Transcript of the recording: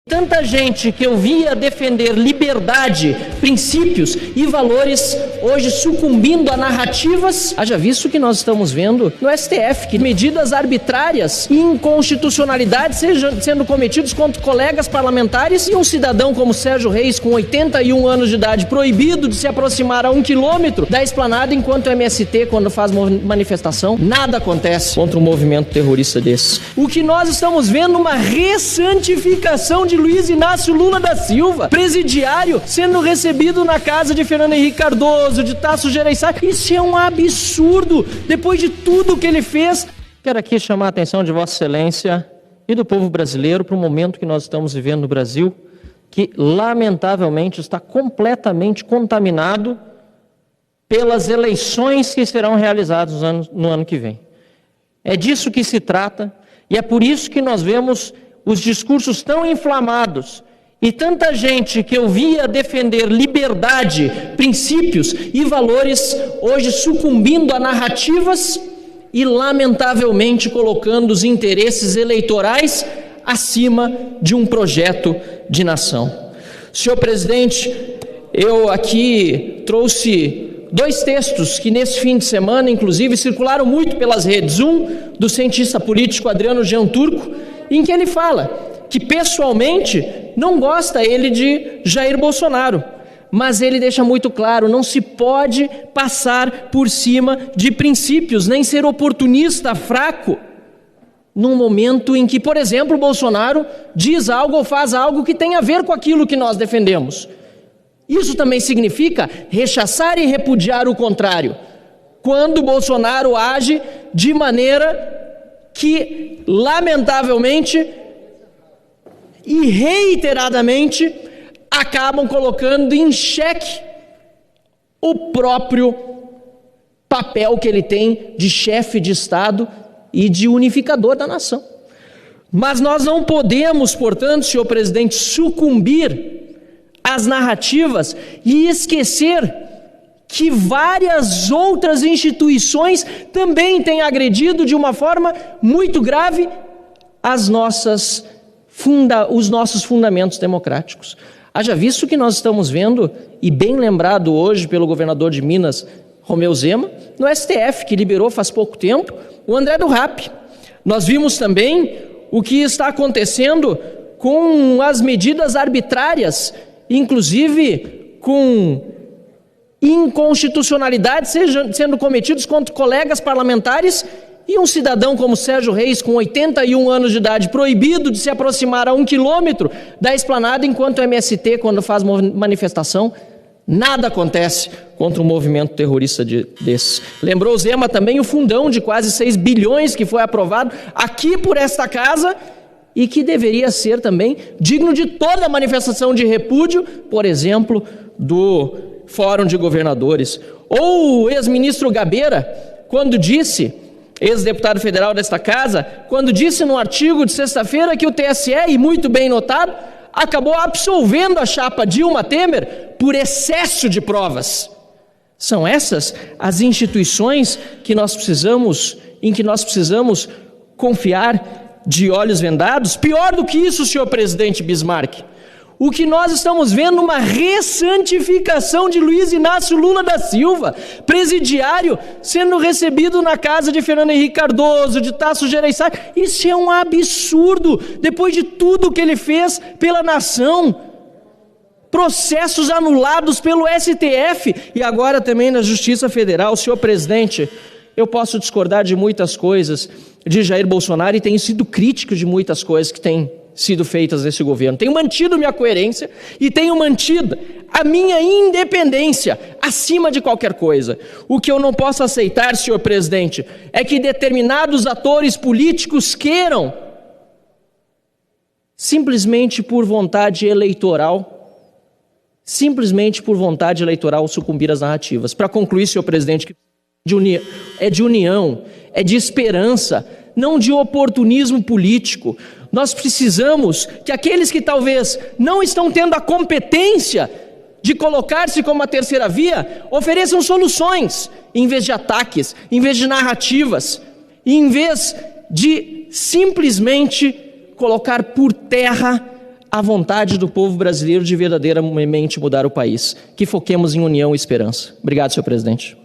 Tanta gente que eu via defender liberdade, princípios e valores, hoje sucumbindo a narrativas. Haja visto que nós estamos vendo no STF, que medidas arbitrárias e inconstitucionalidades sendo cometidos contra colegas parlamentares, e um cidadão como Sérgio Reis, com 81 anos de idade, proibido de se aproximar a 1 quilômetro da esplanada, enquanto o MST, quando faz manifestação, nada acontece contra um movimento terrorista desses. O que nós estamos vendo, uma ressantificação de Luiz Inácio Lula da Silva, presidiário, sendo recebido na casa de Fernando Henrique Cardoso, de Tasso Gereissati. Isso é um absurdo, depois de tudo que ele fez. Quero aqui chamar a atenção de Vossa Excelência e do povo brasileiro para o momento que nós estamos vivendo no Brasil, que lamentavelmente está completamente contaminado pelas eleições que serão realizadas no ano que vem. É disso que se trata, e é por isso que nós vemos os discursos tão inflamados e tanta gente que eu via defender liberdade, princípios e valores, hoje sucumbindo a narrativas e, lamentavelmente, colocando os interesses eleitorais acima de um projeto de nação. Senhor presidente, eu aqui trouxe 2 textos que nesse fim de semana, inclusive, circularam muito pelas redes. Um, do cientista político Adriano Jean Turco, em que ele fala que pessoalmente não gosta ele de Jair Bolsonaro, mas ele deixa muito claro, não se pode passar por cima de princípios, nem ser oportunista, fraco, num momento em que, por exemplo, Bolsonaro diz algo ou faz algo que tem a ver com aquilo que nós defendemos. Isso também significa rechaçar e repudiar o contrário, quando Bolsonaro age de maneira que, lamentavelmente e reiteradamente, acabam colocando em xeque o próprio papel que ele tem de chefe de Estado e de unificador da nação. Mas nós não podemos, portanto, senhor presidente, sucumbir às narrativas e esquecer que várias outras instituições também têm agredido de uma forma muito grave os nossos fundamentos democráticos. Haja visto que nós estamos vendo, e bem lembrado hoje pelo governador de Minas, Romeu Zema, no STF, que liberou faz pouco tempo o André do Rap. Nós vimos também o que está acontecendo com as medidas arbitrárias, inclusive com inconstitucionalidades sendo cometidos contra colegas parlamentares, e um cidadão como Sérgio Reis, com 81 anos de idade, proibido de se aproximar a 1 quilômetro da esplanada, enquanto o MST, quando faz manifestação, nada acontece contra um movimento terrorista desses. Lembrou Zema também o fundão de quase 6 bilhões que foi aprovado aqui por esta casa e que deveria ser também digno de toda manifestação de repúdio, por exemplo, do Fórum de Governadores. Ou o ex-ministro Gabeira, quando disse, ex-deputado federal desta casa, quando disse no artigo de sexta-feira que o TSE, e muito bem notado, acabou absolvendo a chapa Dilma Temer por excesso de provas. São essas as instituições que nós precisamos, em que nós precisamos confiar de olhos vendados? Pior do que isso, senhor presidente Bismarck, o que nós estamos vendo, uma ressantificação de Luiz Inácio Lula da Silva, presidiário, sendo recebido na casa de Fernando Henrique Cardoso, de Tasso Gereissati. Isso é um absurdo, depois de tudo que ele fez pela nação. Processos anulados pelo STF e agora também na Justiça Federal. Senhor presidente, eu posso discordar de muitas coisas de Jair Bolsonaro e tenho sido crítico de muitas coisas que têm sido feitas nesse governo. Tenho mantido minha coerência e tenho mantido a minha independência acima de qualquer coisa. O que eu não posso aceitar, senhor presidente, é que determinados atores políticos queiram, simplesmente por vontade eleitoral, sucumbir às narrativas. Para concluir, senhor presidente, que é de união, é de esperança, não de oportunismo político. Nós precisamos que aqueles que talvez não estão tendo a competência de colocar-se como a terceira via, ofereçam soluções, em vez de ataques, em vez de narrativas, em vez de simplesmente colocar por terra a vontade do povo brasileiro de verdadeiramente mudar o país. Que foquemos em união e esperança. Obrigado, senhor presidente.